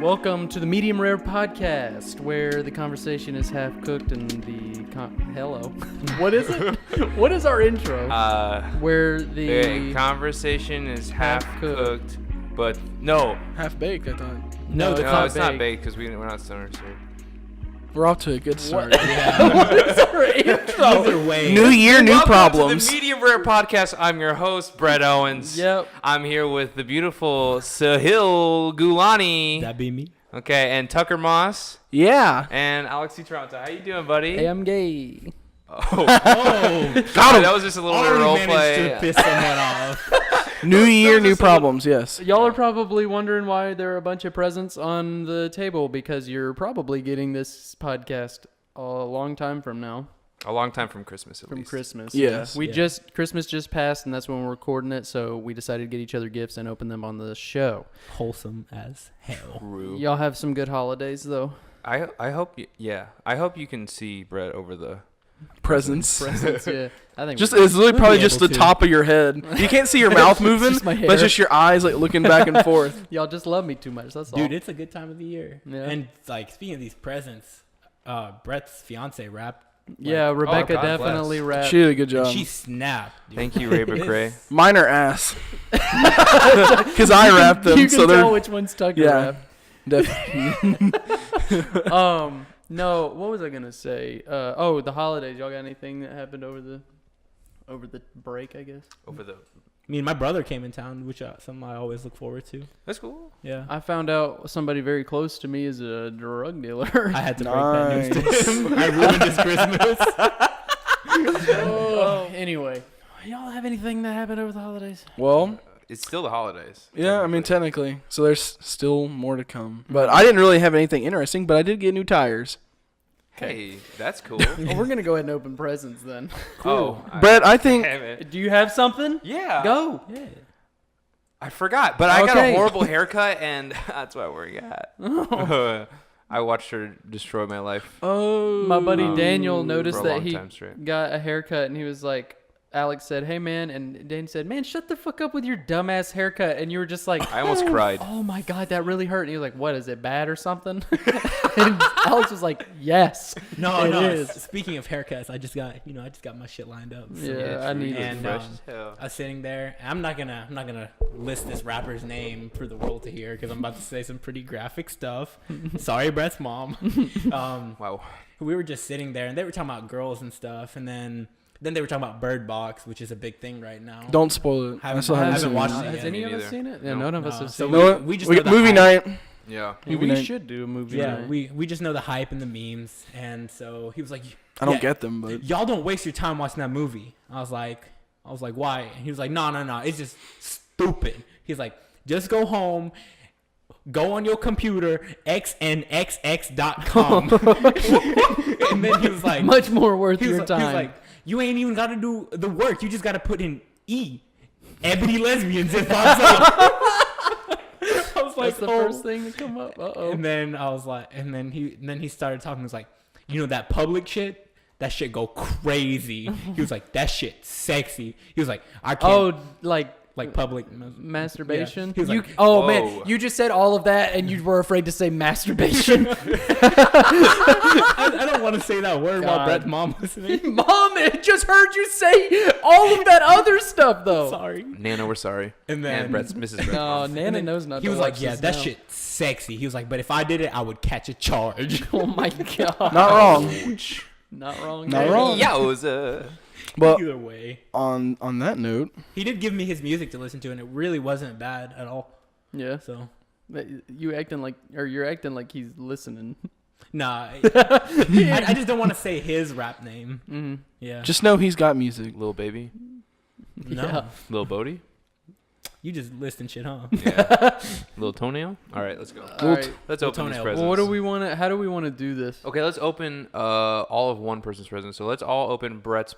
Welcome to the Medium Rare Podcast, where the conversation is half cooked and the hello. What is it? What is our intro? Where the conversation is half cooked, but no, half baked. I thought. No, it's not baked because we're not stoners here. We're off to a good start. What is our intro? Either way. New year, new Welcome problems. to the Medium Rare Podcast. I'm your host, Brett Owens. Yep. I'm here with the beautiful Sahil Gulani. That be me. Okay, and Tucker Moss. Yeah. And Alexi Toronto. How you doing, buddy? Hey, I'm gay. Oh, Got him. that was just a little bit of role play. To piss someone off. New year, new problems. Yes. Y'all are probably wondering why there are a bunch of presents on the table, because you're probably getting this podcast a long time from now. A long time from Christmas, at From least. Christmas. Yes. Christmas just passed, and that's when we're recording it, so we decided to get each other gifts and open them on the show. Wholesome as hell. True. Y'all have some good holidays, though. I hope I hope you can see Brett over the Presents. Presents, yeah. I think Just we- it's literally We'll probably be just the able to. top of your head. You can't see your mouth moving, just my but it's hair. just your eyes like looking back and forth. y'all just love me too much. That's all. Dude, it's a good time of the year. Yeah. And like speaking of these presents, Brett's fiance rapped. yeah, Rebecca God bless. definitely rapped. She did a good job. She snapped. Dude. Thank you, Ray McRae. Mine are ass. Because I wrapped them, You can so they're tell which one's Tucker yeah. rapped. definitely. No, what was I gonna say? The holidays. Y'all got anything that happened over the break? I guess. Over the. I mean, my brother came in town, which something I always look forward to. That's cool. Yeah. I found out somebody very close to me is a drug dealer. I had to break that news Nice. to him. I ruined his Christmas. Anyway, y'all have anything that happened over the holidays? Well, It's still the holidays. yeah, I mean, technically. So there's still more to come. But I didn't really have anything interesting, but I did get new tires. Hey, that's cool. Well, we're gonna go ahead and open presents then. Oh, Brett, I think damn it. Do you have something? Yeah. Go. Yeah. I forgot, but I got a Okay. horrible haircut, and that's why we're at. I watched her destroy my life. Oh, My buddy Um, Daniel for noticed a that long he time straight. got a haircut, and he was like, Alex said, "Hey man," and Dan said, "Man, shut the fuck up with your dumbass haircut." And you were just like, I almost cried. "Oh my god, that really hurt." And you were like, "What, is it bad or something?" And Alex was like, "Yes, No, it no. is." Speaking of haircuts, I just got my shit lined up. So. Yeah, I need true. it. And Fresh as hell. I was sitting there. I'm not gonna list this rapper's name for the world to hear because I'm about to say some pretty graphic stuff. Sorry, Brett's mom. Wow. We were just sitting there, and they were talking about girls and stuff, and then they were talking about Bird Box, which is a big thing right now. don't spoil it. Haven't- I still I haven't haven't seen watched it. it. Has Yeah, any me of us neither. seen it? Yeah, No. none of us No. have So seen You know it. what? we just know the movie hype. night. Yeah. Yeah, movie we night. should do a movie Yeah, night. we just know the hype and the memes, and so he was like, I don't yeah, get them, but y'all don't waste your time watching that movie. I was like, why? And he was like, no, it's just stupid. He's like, just go home, go on your computer, xnxx.com. And then he was like, Much more worth he was your like, time. he was like, you ain't even got to do the work. You just got to put in E. Ebony lesbians. If I was like, That's the first thing to come up. Uh-oh. And then I was like, and then he started talking. He was like, you know that public shit? That shit go crazy. He was like, that shit sexy. He was like, I can't. Oh, like Like masturbation? Yeah. He was You, like, oh whoa. man, you just said all of that and you were afraid to say masturbation. I don't want to say that word while God. Brett's mom listening. Mom, it just heard you say all of that other stuff though. Sorry. Nana, we're sorry. And then Brett's Mrs. Brett's No, mom. Nana and then knows not he to was watch like, yeah, this that now. shit sexy. He was like, but if I did it, I would catch a charge. Oh my god. not wrong. Not wrong. Not Dave. wrong. Yowza. But Either way, on that note, he did give me his music to listen to, and it really wasn't bad at all. Yeah. So, But you're acting like he's listening. nah, I just don't want to say his rap name. Mm-hmm. Yeah, just know he's got music. Little baby. no, Yeah. Little Bodie. you just listing shit, huh? Yeah. Little toenail. All right, let's go. All right. Let's Little open these toenail. presents. Well, what do we want to? How do we want to do this? Okay, let's open all of one person's presents. So let's all open Brett's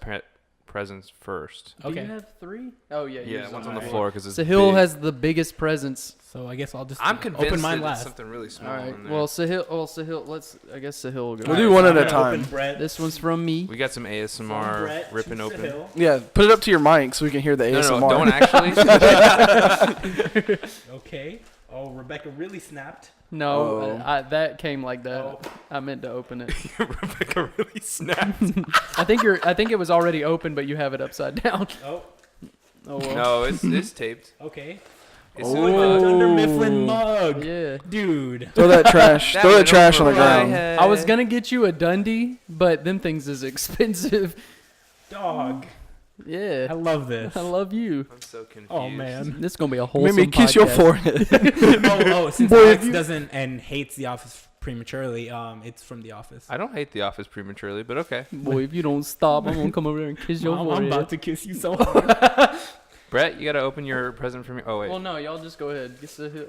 presents first. Do Okay. you have 3? Oh yeah. Yeah, yours one's is on the Alright. floor because it's Sahil big. has the biggest presents. So I guess I'll just I'm convinced open mine that last. it's something really small. All right. in there. Well, Sahil. I guess Sahil will go. We'll do one so at a I'm gonna open time. Brett. This one's from me. we got some From ASMR Brett ripping to open. Sahil. Yeah, put it up to your mic so we can hear the No, ASMR. don't actually. Okay. Oh, Rebecca really snapped. No, Oh. that came like that. Oh. I meant to open it. Rebecca really snapped. I think it was already open, but you have it upside down. Oh, Oh well. No, it's taped. okay. It's Oh. in the mug. Dunder Mifflin mug. Yeah. Dude. Throw that trash. Throw that went trash on over the my ground. head. I was gonna get you a Dundee, but them things is expensive. Dog. Yeah. I love this. I love you. I'm so confused. Oh, man. This is gonna be a Made wholesome me kiss your podcast. forehead. Since Boy, Alex if you- doesn't and hates The Office prematurely, it's from The Office. I don't hate The Office prematurely, but okay. Boy, if you don't stop, I'm gonna come over there and kiss your I'm forehead. about to kiss you so hard. Brett, you gotta open your present for me. Oh wait. Well, no, y'all just go ahead.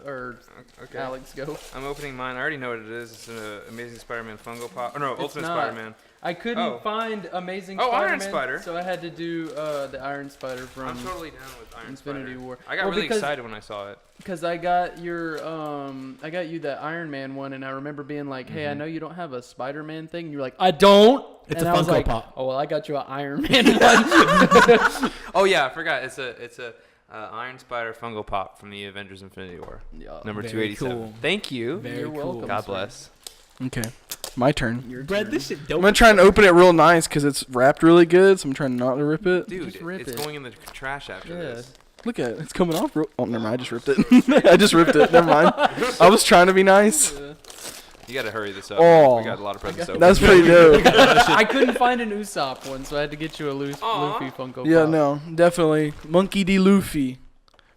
Or Okay. Alex, go. I'm opening mine. I already know what it is. It's an Amazing Spider-Man Funko Pop. Oh no, It's Ultimate not. Spider-Man. I couldn't Oh. find Amazing Oh, Spider-Man, Iron Spider. so I had to do the Iron Spider I'm from totally down with Iron Infinity Spider. War. I got Well, really because- excited when I saw it. Because I got you the Iron Man one, and I remember being like, "Hey, I know you don't have a Spider-Man thing." And you're like, "I don't." It's and a I was Funko like, Pop. "Oh well, I got you an Iron Man one." Oh yeah, I forgot. It's a Iron Spider Funko Pop from the Avengers Infinity War. Yeah. Number Very 287. cool. Thank you. Very You're cool. welcome. God sir. bless. Okay, my turn. Your Brad, turn. this shit dope. I'm gonna try and open it real nice because it's wrapped really good. So I'm trying not to rip it. Dude, Just rip it's it. going in the trash after Yeah. this. Look at it. It's coming off. Oh, never mind. I just ripped it. I just ripped it. Never mind. I was trying to be nice. Yeah. You gotta hurry this up. Oh. We got a lot of presents to open. That's pretty dope. I couldn't find an Usopp one, so I had to get you a Aw. Luffy Funko Yeah, Pop. no, definitely. Monkey D. Luffy.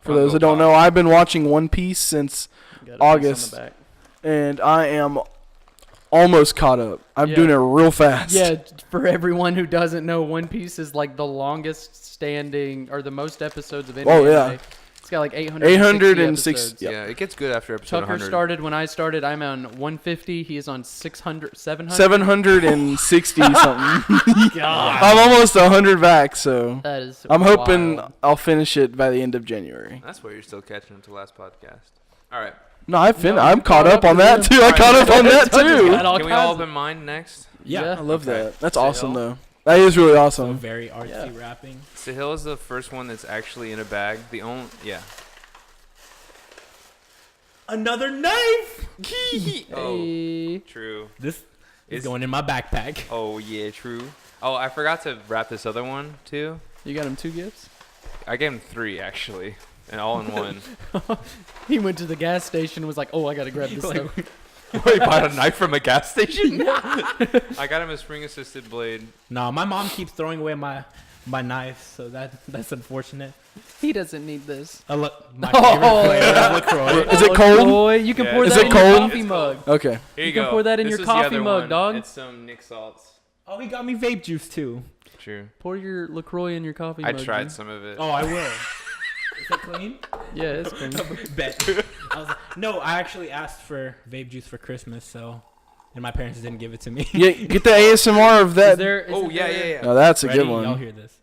For Funko those that don't Pop. know, I've been watching One Piece since, Got a piece on August. the back. and I am almost caught up. I'm Yeah. doing it real fast. Yeah, for everyone who doesn't know, One Piece is like the longest standing or the most episodes of any Oh, anime. yeah. It's got like 860 806. episodes. Yep. Yeah, it gets good after episode Tucker 100. started when I started. I'm on 150. He is on 600, 700. 760 something. God. I'm almost 100 back, so That is I'm hoping wild. I'll finish it by the end of January. That's why you're still catching up to last podcast. All right. No, No, I'm you caught up on to that the- too. I caught up on that Tucker's too. got all Can we all kinds of- open mine next? Yeah. I love Okay. that. That's Say awesome all. though. That is really So awesome. very artsy Yeah. wrapping. Sahil is the first one that's actually in a bag. The only, yeah. Another knife. Oh, Hey. true. This is Is- going in my backpack. Oh, yeah, true. Oh, I forgot to wrap this other one, too. You got him 2 gifts? I gave him 3, actually. And all in one. He went to the gas station and was like, "Oh, I gotta grab this Like- stuff." Wait, bought a knife from a gas station? I got him a spring-assisted blade. Nah, my mom keeps throwing away my knives, so that's unfortunate. He doesn't need this. My Oh. favorite flavor of LaCroix. Is it cold? Boy, you can Yeah, pour Is that it in your cold? coffee It's mug. Okay. Here You you can go. pour that in This your was the coffee other mug, one. dog. It's some Nick Salts. Oh, he got me vape juice too. True. Pour your LaCroix in your coffee I mug. tried dude. some of it. Oh, I will. Is it clean? Yeah, it's clean. Bet. I was like, no, I actually asked for vape juice for Christmas, and my parents didn't give it to me. Yeah, get the ASMR of Is that. there, is Oh, it yeah, there? yeah, yeah. No, that's a Ready? good Y'all one. hear this?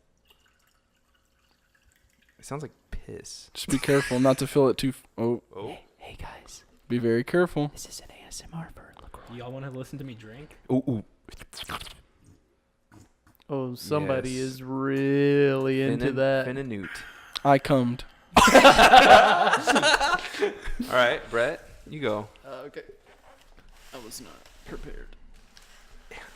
It sounds like piss. Just be careful not to fill it too. Oh, Oh. Hey guys, be very careful. this is an ASMR for LaCroix. Y'all want to listen to me drink? Ooh. Oh, somebody Yes. is really into that. Finna I cummed. All right, Brett, you go. Okay. I was not prepared.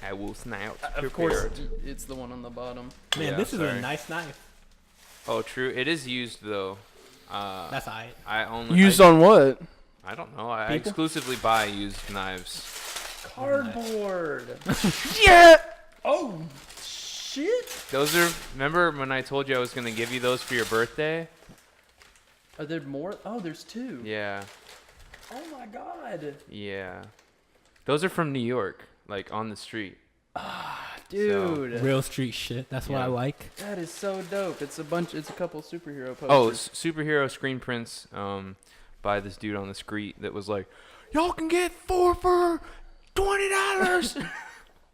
I will snout. Of course, it's the one on the bottom. Man, Yeah, this is sorry. a nice knife. Oh, true. It is used though. That's alright. I only Used I, on what? I don't know. I People? exclusively buy used knives. Cardboard. Yeah. Oh, shit. Those are. Remember when I told you I was gonna give you those for your birthday? Are there more? Oh, there's 2. Yeah. Oh my god. Yeah. Those are from New York, like on the street. Dude. Real street shit. That's what Yeah. I like. That is so dope. It's a couple superhero posters. Oh, superhero screen prints by this dude on the street that was like, y'all can get 4 for $20.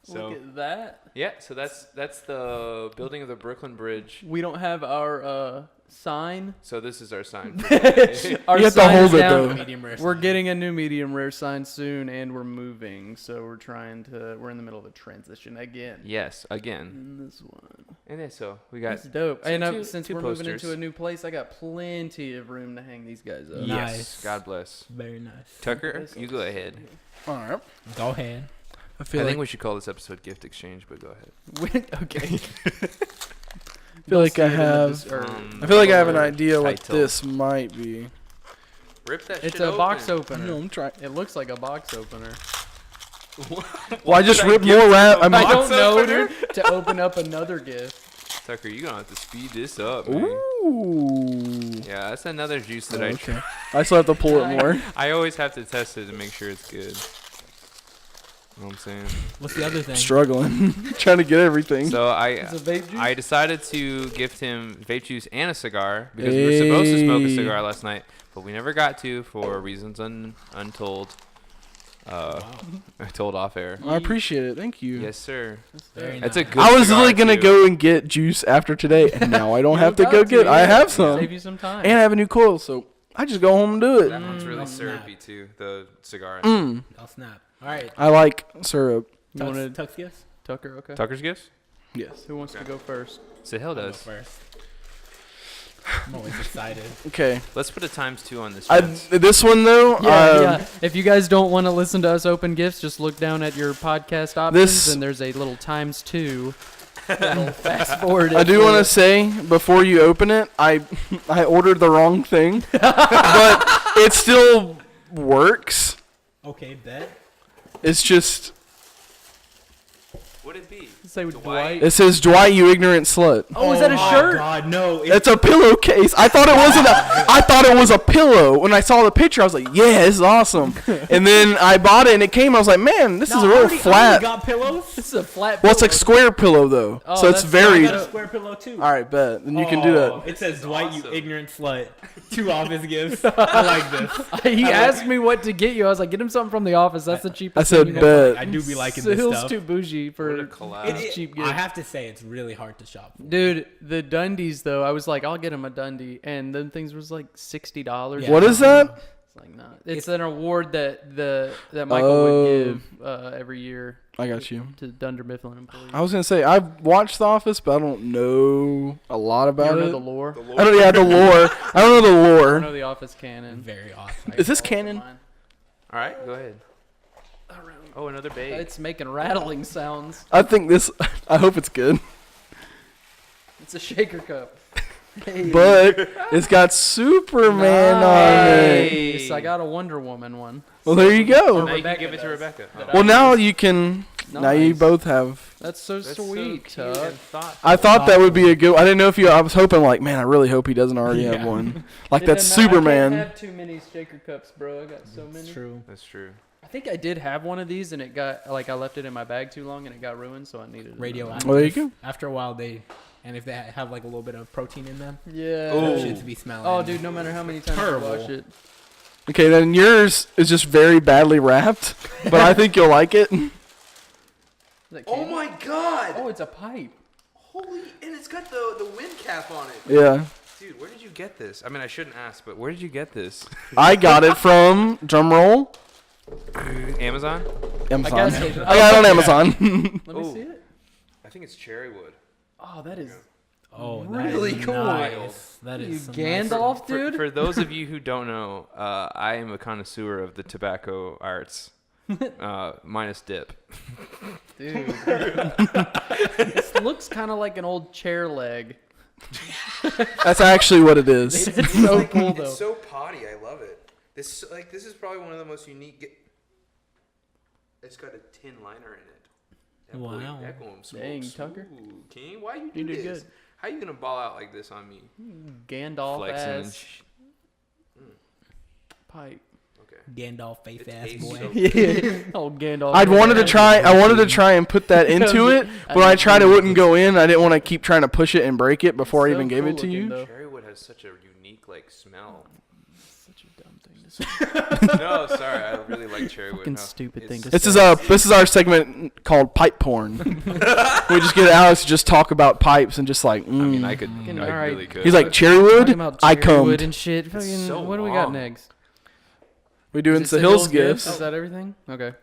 So Look at that. yeah, so that's the building of the Brooklyn Bridge. We don't have our sign. So this is our sign. Our You have to sign hold is it, down. though. Medium rare. We're sign. getting a new medium rare sign soon, and we're moving. So we're in the middle of a transition again. Yes, again. In this one. And then so we got That's dope. two- And two- since two we're moving posters. into a new place, I got plenty of room to hang these guys up. Yes. Nice. God bless. Very nice. Tucker, you go ahead. All right. Go ahead. I I feel think like we should call this episode Gift Exchange, but go ahead. Okay. I feel like I have an idea what title. this might be. Rip that It's shit a box I opener. know, I'm trying. It looks like a box opener. Well, I just should I ripped give more to wrap. him? I mean, I don't Box know, opener? dude. To open up another gift. Tucker, you're going to have to speed this up, man. ooh. Yeah, that's another juice that Oh, I okay. I still have to pull it more. I always have to test it to make sure it's good. You know what I'm saying? What's the other thing? Struggling, trying to get everything. So It's a vape juice. I decided to gift him vape juice and a cigar because we were supposed to smoke a Hey. cigar last night, but we never got to for reasons untold. I told off air. I appreciate it. Thank you. Yes, sir. Very That's nice. a good I was cigar, literally gonna too. go and get juice after today, and now I don't have to You go got get. I yeah. have some, Save you some time. and I have a new coil, so I just go home and do it. That one's really Oh, snap. syrupy too. The cigar. Mm. I'll snap. All right. I like syrup. You want to Tux gifts? Tucker? Okay. Tucker's gifts. Yes. Who wants to go first? So hell I'll go does. first. I'm always excited. Okay. Let's put a ×2 on this. This one though. Yeah. If you guys don't want to listen to us open gifts, just look down at your podcast options, and there's a little ×2. It'll fast forward. I do want to say before you open it, I ordered the wrong thing, but it still works. Okay, bet. It's just Would it be? say with Dwight. Dwight. it says Dwight, you ignorant slut. Oh, is that a my shirt? God, no. It's a pillowcase. I thought it wasn't. I thought it was a pillow. When I saw the picture, I was like, "Yeah, this is awesome." And then I bought it, and it came. I was like, "Man, this is a real flat." got pillows. This is a flat. Well, it's like pillow. square pillow though, Oh, so it's that's- very. I I got a got square pillow too. All right, bet. Then you can do that. It says Dwight, awesome. you ignorant slut. 2 office gifts. I like this. He asked me what to get you. I was like, get him something from the office. That's the cheapest. I said thing you can bet. I do be liking So this Hill's stuff. too bougie for What a collab. his cheap I gift. have to say, it's really hard to shop for. Dude, the Dundies though, I was like, I'll get him a Dundee, and them things was like $60. Yeah. What is that? It's like not. It's an award that Michael would give every year I got you. to Dunder Mifflin employees. I was gonna say I've watched The Office, but I don't know a lot You about don't know it. the lore. I don't. Yeah, the lore. I don't know the I don't lore. know the Office canon. Very awesome. Is this canon? All right, go ahead. Oh, another bag. It's making rattling sounds. I think this. I hope it's good, It's a shaker cup. Hey. but it's got Superman on it. Nice. I got a Wonder Woman one. Well, there you go. now you can Rebecca give it to does. Rebecca. Oh. Well, now you can. Now you Nice. both have. That's so That's so sweet, cute Tuck. and thoughtful. I thought that would be a good. I didn't know if you. I was hoping like, man, I really hope he doesn't already have Yeah. one. Like It that's doesn't matter. I Superman. can't have too many shaker cups, bro. I got so many. It's true. That's true. I think I did have one of these, and it got like I left it in my bag too long, and it got ruined, so I needed another Radioactive. Well, there you go. After a while, and if they have like a little bit of protein in them, one. Yeah. Oh. shit to be smelling. Oh, dude, no matter how many times Terrible. I wash it. Okay, then yours is just very badly wrapped, but I think you'll like it. Is that Oh candy? my God! Oh, it's a pipe. Holy! And it's got the wind cap on it. Yeah, Dude, where did you get this? I mean, I shouldn't ask, but where did you get this? I got it from drumroll Amazon? Amazon. gas station. I got it on Amazon. Let me Oh. see it. I think it's cherry wood. Oh, that is. Oh, Really that is cool. Nice. That You is some Gandalf, nice- dude. For those of you who don't know, I am a connoisseur of the tobacco arts, minus dip. Dude. This looks kind of like an old chair leg. That's actually what it is. It's so cool, though. It's so potty. I love it. This is probably one of the most unique. It's got a tin liner in it. That boy- Wow. that going smokes. Dang, Tucker. Ooh, King, why you do You did this? good. How you gonna ball out like this on me? Gandalf Flexing and ass pipe. Okay. Gandalf face It ass tastes boy. so- Yeah. Old Gandalf. I wanted to try and put that into it, but when I tried it wouldn't go in. I didn't want to keep trying to push it and break it before I So even gave cool it to looking, you. though. Cherrywood has such a unique like smell. Such a dumb thing to Tingles. No, sorry. I really like cherry wood. Fucking No, stupid thing to This say. is our segment called pipe porn. We just get Alex to just talk about pipes and just like. I mean, I Fucking I alright. really could. He's like Talking cherrywood. about I cherry wood cummed. and shit. Fucking, so what do we got long. next? We doing Is it Sahil's Sahil's gifts. Is that everything? Okay.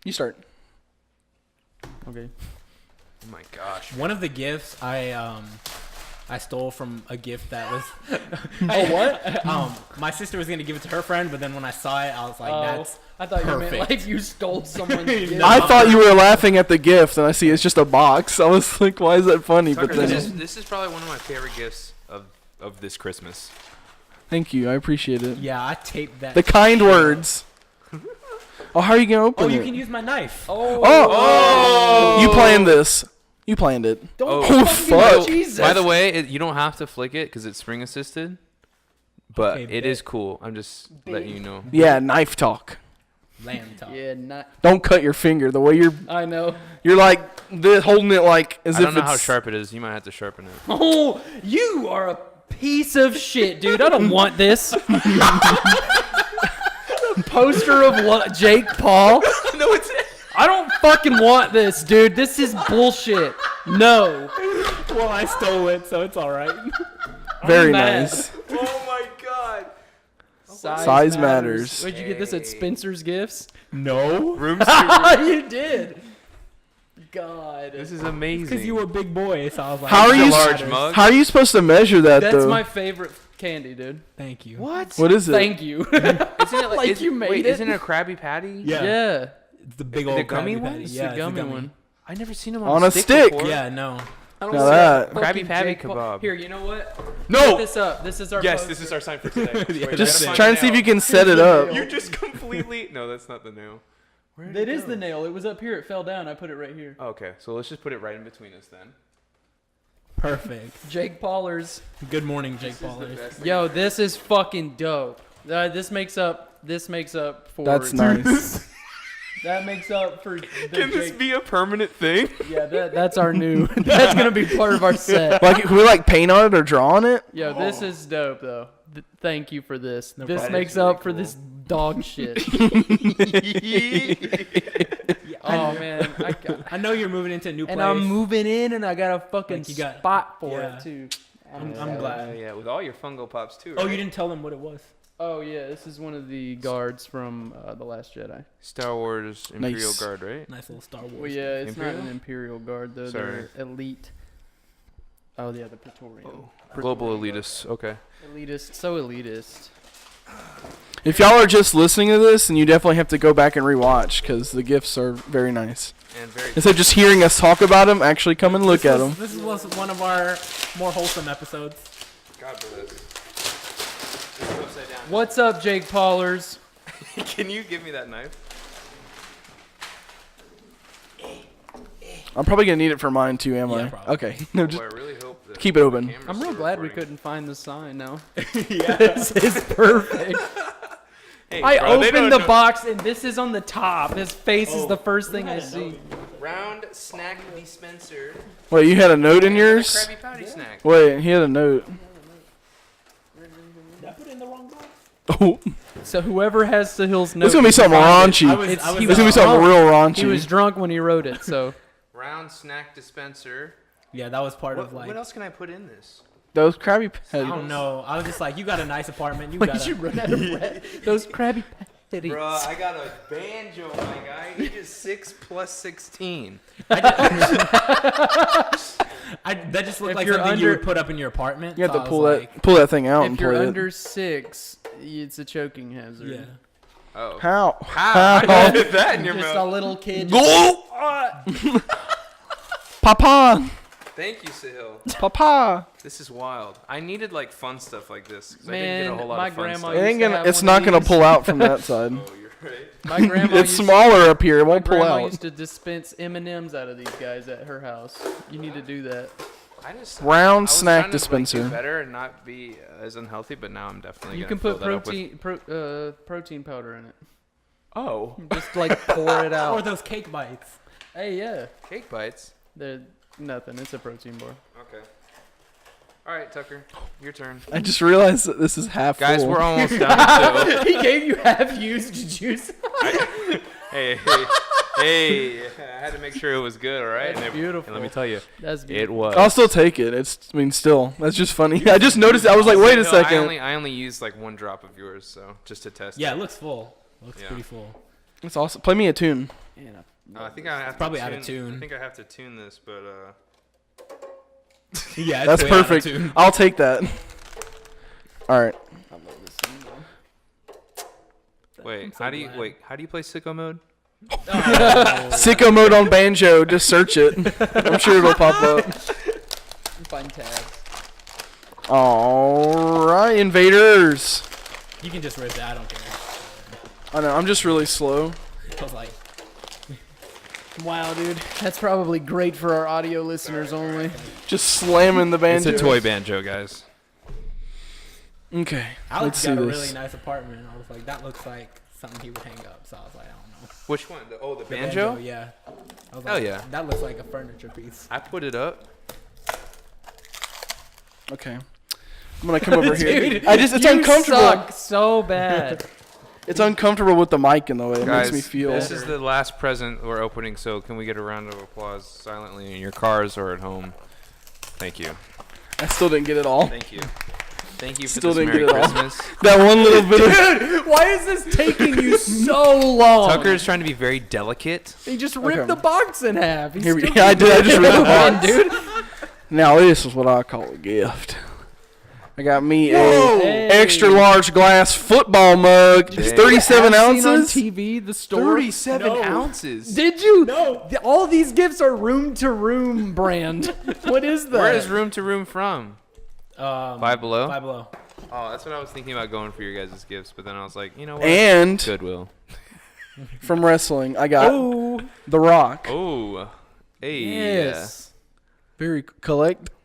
You start. Okay. Oh my gosh. One of the gifts I stole from a gift that was. Oh, what? My sister was gonna give it to her friend, but then when I saw it, I was like, "That's I thought you meant perfect." like you stole someone's gift. I thought you were laughing at the gift, and I see it's just a box. I was like, why is that funny? But Tucker, then, this is probably one of my favorite gifts of this Christmas. thank you. I appreciate it. Yeah, I taped that. The kind words. Oh, how are you gonna open Oh, it? you can use my knife. Oh! You planned this. You planned it. Don't Oh, fucking fuck. Jesus. By the way, you don't have to flick it because it's spring assisted, but Okay, it bet. is cool. I'm just letting you know. Yeah, knife talk. Lamb talk. Yeah, not. Don't cut your finger. The way I know. you're like this, holding it like as I if don't know it's how sharp it is. You might have to sharpen it. Oh, you are a piece of shit, dude. I don't want this. Poster of what? Jake Paul? No, it's. I don't fucking want this, dude. This is bullshit. No. Well, I stole it, so it's all right. very mad. nice. Oh my god. Size matters. Where'd you get this at Spencer's Gifts? No, Rooms. You did. God. This is amazing. because you were a big boy, so I was like, How are It's a you? large mug. How are you supposed to measure that That's though? my favorite candy, dude. Thank you. What? What is it? Thank you. Isn't it Like is- you made wait, it? Isn't it a Krabby Patty? Yeah. Yeah. It's the big The old gummy Krabby one? Patty. It's Yeah, the it's gummy one. I never seen them On on a stick. before. Yeah, no. I don't Now see that- fucking Krabby Patty Jake Paul- kebab. Here, you know what? No. Put this up. This is our Yes, poster. this is our sign for today. Wait, Just gotta try find and see if the you can set it up. nail. You just completely. No, that's not the nail. Where did It it is go? the nail. It was up here. It fell down. I put it right here. Oh, okay, so let's just put it right in between us then. Perfect. Jake Paulers. Good morning, Jake This is the Paulers. best thing. Yo, this is fucking dope. This makes up for. That's nice. That makes up for. The Can this Jake- be a permanent thing? Yeah, that's our new. That's gonna be part of our set. Like, can we like paint on it or draw on it? Yo, this is dope though. Thank you for this. No This problem. makes That is really up for cool. this dog shit. Oh man, I know you're moving into a new place. and I'm moving in, and I got a fucking Like you got- spot for yeah. it too. I'm glad. Yeah, with all your fungo pops too. Oh, right? you didn't tell them what it was. Oh yeah, this is one of the guards from The Last Jedi. Star Wars Imperial Nice. Guard, right? Nice little Star Wars. Well, yeah, it's not Imperial? an Imperial Guard though. Sorry. They're elite. Oh yeah, the Praetorian. Global elitists. Okay. Elitist, so elitist. If y'all are just listening to this, then you definitely have to go back and rewatch because the gifts are very nice. And very. Instead of just hearing us talk about them, actually come and look at them. This was one of our more wholesome episodes. God bless. This is upside down. What's up, Jake Paulers? Can you give me that knife? I'm probably gonna need it for mine too, am Yeah, I? probably. Okay. No, Boy, just I really hope that keep it open. the camera's I'm real still glad we recording. couldn't find the sign now. Yeah. This is perfect. Hey, I bro, they don't opened the know- box and this is on the top. His face is the first thing I see. Round snack dispenser. wait. You had a note in Another yours? Krabby Patty snack. Wait, he had a note. Did I put it in the wrong box? Oh, So whoever has Sahil's note, it's gonna be something raunchy. I was It's- he It's was gonna be something drunk. real raunchy. He was drunk when he wrote it. So Round snack dispenser. Yeah, that was part of like. What else can I put in this? Those Krabby I Patty. don't know. I was just like, you got a nice apartment. You like got you run out of bread. Those Krabby Patties. Bruh, I got a banjo, my guy. Ages 6 plus 16. that just looked If like you're something you under- would put up in your apartment. You have so to I pull was that like, pull that thing out If and you're play under 6, it's a choking hazard. Yeah. Oh. How? How? How did that in your Just a mouth? little kid. Papa, Thank you, Sahil. Papa. This is wild. I needed like fun stuff like this. 'Cause I Man, didn't get a whole lot my of fun grandma stuff. It ain't used to gonna. have It's one not of gonna these. pull out from that side. Oh, you're right. My grandma It's used smaller up here. It My won't pull grandma out. used to dispense M&Ms out of these guys at her house. You need to do that. I just Round I was snack trying to, like, dispenser. do better and not be as unhealthy, but now I'm definitely. You gonna can put fill that up with- protein powder in it. Oh, Just like pour it or out. those cake bites. Hey, yeah. cake bites. They're nothing. It's a protein bar. Okay. All right, Tucker, your turn. I just realized that this is half Guys, full. we're almost done. So. He gave you half-used juice. Hey, I had to make sure it was good, all right? That's beautiful. And let me tell you, That's beautiful. it was. I'll still take it. Still, that's just funny. I just noticed. I was like, wait a second. I only used like 1 drop of yours, so just to test. Yeah, it it looks full. Looks pretty full. That's awesome. Play me a tune. I think I have probably to out of tune. I think I have to tune this, but Yeah, That's it's way out of perfect. tune. I'll take that. All right. wait, so how do you glad. play sicko mode? Sicko mode on banjo. Just search it. I'm sure it'll pop up. Find tabs. All right, invaders. You can just rip that. I don't care. I know. I'm just really slow. I was like, Wow, dude. That's probably great for our audio listeners only. Just slamming the banjo. It's a toy banjo, guys. Okay. Alex let's got see a this. really nice apartment. I was like, that looks like something he would hang up. So I was like, I don't know. Which one? The The banjo? yeah. I was Hell like, yeah. That looks like a furniture piece. I put it up. Okay. I'm gonna come over here. Dude, It's you uncomfortable. suck so bad. It's uncomfortable with the mic in the way. It Guys, makes me feel. this is the last present we're opening, so can we get a round of applause silently in your cars or at home? Thank you. I still didn't get it all. Thank you. Thank you for Still this didn't Merry get it all. Christmas. That one little bit of. Dude, why is this taking you so long? Tucker is trying to be very delicate. He just ripped Okay. the box in half. He's Here we- still yeah, I did. I just ripped the box. dude. Now this is what I call a gift. I got me Whoa. a Hey. extra large glass football mug. It's Dang. 37 I've seen on ounces. TV, the store. 37 No. ounces. Did you? No. All these gifts are room to room brand. What is that? Where is Room to Room from? Five Below? Five Below. Oh, that's what I was thinking about going for your guys' gifts, but then I was like, you know what? And Goodwill. from wrestling, I got Oh, The Rock. Oh. Hey. yes. Very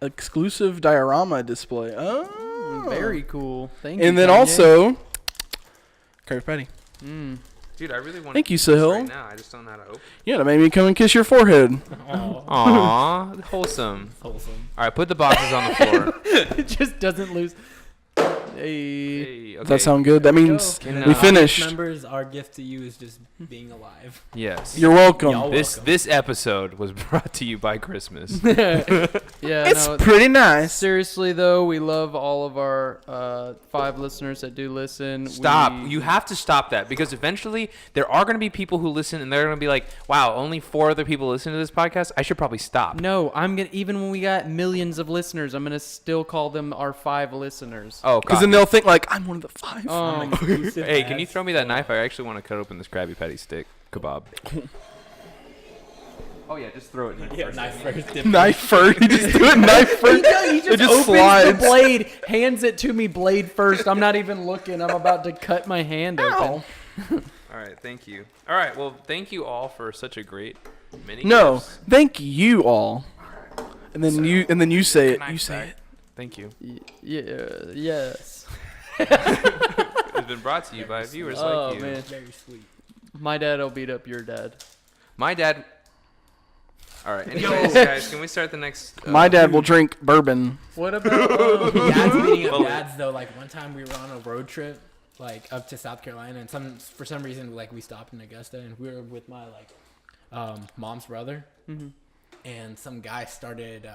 exclusive diorama display. Oh, Very cool. Thank you. And then Kanye. also, Curry Patty. Dude, I really want Thank to you, do this Sahil. right now. I just don't know how to open. Yeah, that made me come and kiss your forehead. Oh, Aw, wholesome. wholesome. All right, put the boxes on the floor. It just doesn't lose. Hey. Hey, Does okay. that sound good? That means Can, we uh, finished. Members, our gift to you is just being alive. Yes. You're welcome. Y'all welcome. This episode was brought to you by Christmas. Yeah, It's no, pretty nice. seriously though, we love all of our 5 listeners that do listen. Stop. We- You have to stop that because eventually there are going to be people who listen and they're going to be like, wow, only 4 other people listen to this podcast. I should probably stop. No, I'm gonna. Even when we got millions of listeners, I'm gonna still call them our 5 listeners. Oh, Because then they'll think like I'm one of the 5. hey, can you throw me that knife? I actually want to cut open this Krabby Patty stick kebab. Oh, yeah, just throw it in there. Yeah, first. knife first. dip Knife first. You just do it knife first. He just, It just opens slides. the blade, hands it to me blade first. I'm not even looking. I'm about to cut my hand open. All right, thank you. All right, well, thank you all for such a great mini No, gifts. thank you all. And then you say it. Knife You say back. it. Thank you. Yeah. Yes. It's been brought to you by viewers Oh like you. man, Very sweet. my dad will beat up your dad. My dad. All right. Anyways, guys, can we start the next? My dad will drink bourbon. What about? Dad's beating up Bullet. dads though. Like one time we were on a road trip, like up to South Carolina, and for some reason like we stopped in Augusta, and we were with my mom's brother, and some guy started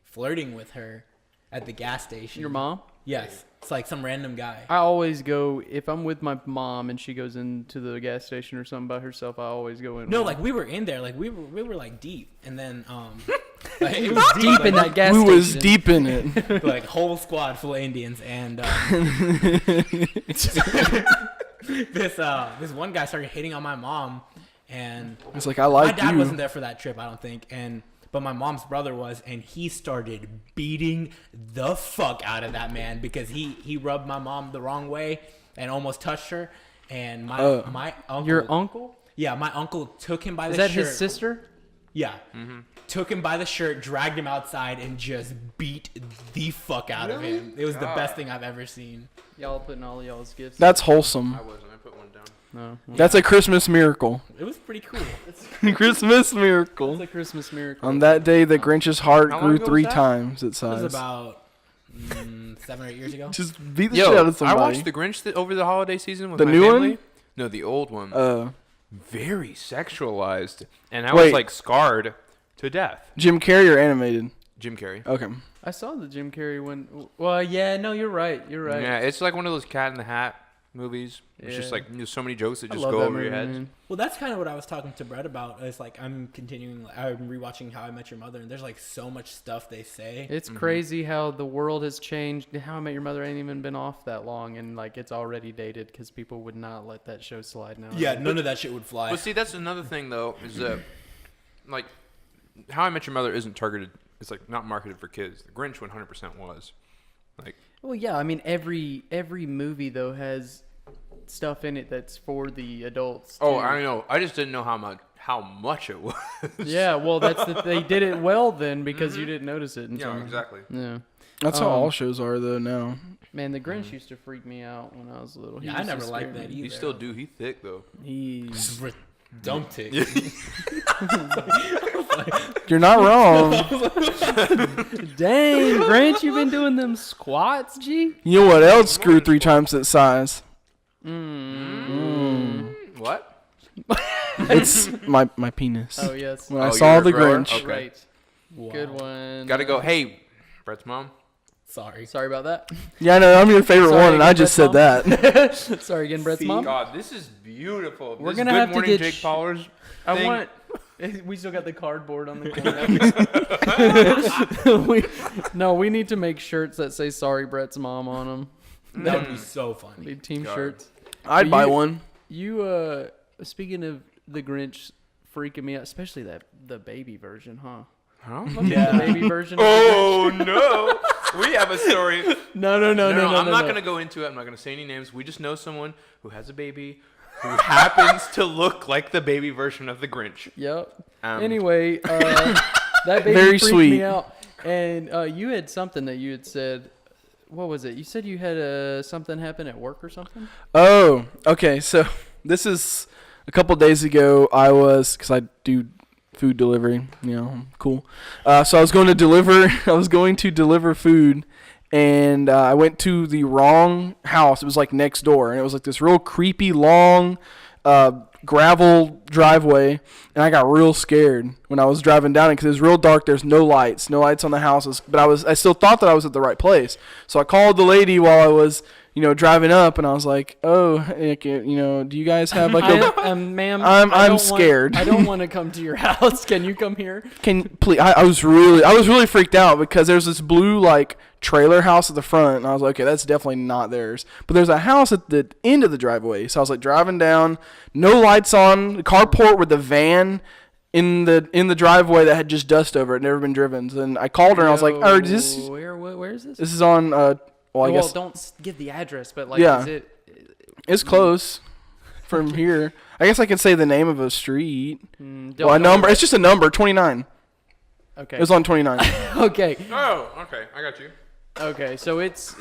flirting with her at the gas station. Your mom? Yes, it's like some random guy. I always go if I'm with my mom and she goes into the gas station or something by herself. I always go in. No, with like her. we were in there, like we were like deep, and then like, it was deep in that gas Who station. was deep in it? like whole squad full of Indians, and this one guy started hitting on my mom, and It's like I like my dad you. wasn't there for that trip, I don't think, but my mom's brother was, and he started beating the fuck out of that man because he rubbed my mom the wrong way and almost touched her, and my uncle, Your uncle? yeah, my uncle took him by Is the that shirt. his sister? Yeah. Took him by the shirt, dragged him outside, and just beat the fuck out of him. It was the best thing I've ever seen. Y'all putting all y'all's gifts. That's wholesome. I wasn't. I put one down. No. That's a Christmas miracle. It was pretty cool. Christmas It's miracle. a Christmas miracle. On that day, the Grinch's heart How long grew ago was 3 that? times its It was size. about 7 or 8 years ago. Just beat the shit out of I somebody. watched The Grinch over the holiday season with The my new family. one? No, the old one. Very sexualized, and I was like scarred to death. Jim Carrey or animated? Jim Carrey. Okay. I saw the Jim Carrey one. Well, yeah, no, you're right. You're right. Yeah, it's like one of those Cat in the Hat movies. It's just like there's so many jokes that I just love go that over your movie, heads. man. Well, that's kind of what I was talking to Brett about. It's like I'm rewatching How I Met Your Mother, and there's like so much stuff they say. It's crazy how the world has changed. How I Met Your Mother ain't even been off that long, and like it's already dated because people would not let that show slide now. Yeah, none of that shit would fly. But see, that's another thing though, is that like How I Met Your Mother isn't targeted. It's like not marketed for kids. The Grinch 100% was. Like. Well, yeah. I mean, every movie though has stuff in it that's for the adults. Oh, too. I know. I just didn't know how much it was. Yeah, well, they did it well then because you didn't notice it. Until Yeah, exactly. Yeah. That's how all shows are though now. Man, the Grinch used to freak me out when I was little. Yeah, I never liked that either. You still do. He's thick though. He's Dump tick. You're not wrong. dang, Grinch, you've been doing them squats, G. You know what else grew 3 times its size? What? It's my penis. Oh yes. When I saw you're the a grower? Grinch. Okay. Right. Wow. Good one. Gotta go. Hey, Brett's mom. Sorry. Sorry about that. Yeah, I know. I'm your favorite Sorry one, and again, I just said Brett's that. Sorry again, Brett's mom. God, this is beautiful. We're This gonna Good have to Morning get Jake Paulers. I thing. want. We still got the cardboard on the corner. We need to make shirts that say "Sorry, Brett's mom" on them. That would be so funny. Be team God. shirts. I'd buy one. You speaking of the Grinch freaking me out, especially the baby version, huh? Huh? The baby version. Oh no! We have a story. No. I'm not gonna go into it. I'm not gonna say any names. We just know someone who has a baby who happens to look like the baby version of the Grinch. Yep. Um, Anyway, that baby Very freaked sweet. me out. And you had something that you had said. What was it? You said you had something happen at work or something? Oh, okay. So this is a couple days ago. Because I do food delivery. You know, I'm cool. So I was going to deliver. I was going to deliver food, and I went to the wrong house. It was like next door, and it was like this real creepy long gravel driveway, and I got real scared when I was driving down it because it was real dark. There's no lights on the houses, but I still thought that I was at the right place. So I called the lady while I was driving up, and I was like, "Oh, do you guys have like a ma'am, I'm scared. I don't want to come to your house. Can you come here? Can please?" I was really freaked out because there's this blue like trailer house at the front, and I was like, "Okay, that's definitely not theirs." But there's a house at the end of the driveway, so I was like driving down, no lights on, the carport with the van in the driveway that had just dust over it, never been driven. And I called her, and I was like, "Oh, where is this?" This is on I guess don't give the address, but like, Yeah. is it? it's close from here. I guess I could say the name of a street. Don't Well, a know. number. It's just a number, 29. Okay. It was on 29. Okay. Oh, okay. I got you. Okay. So it's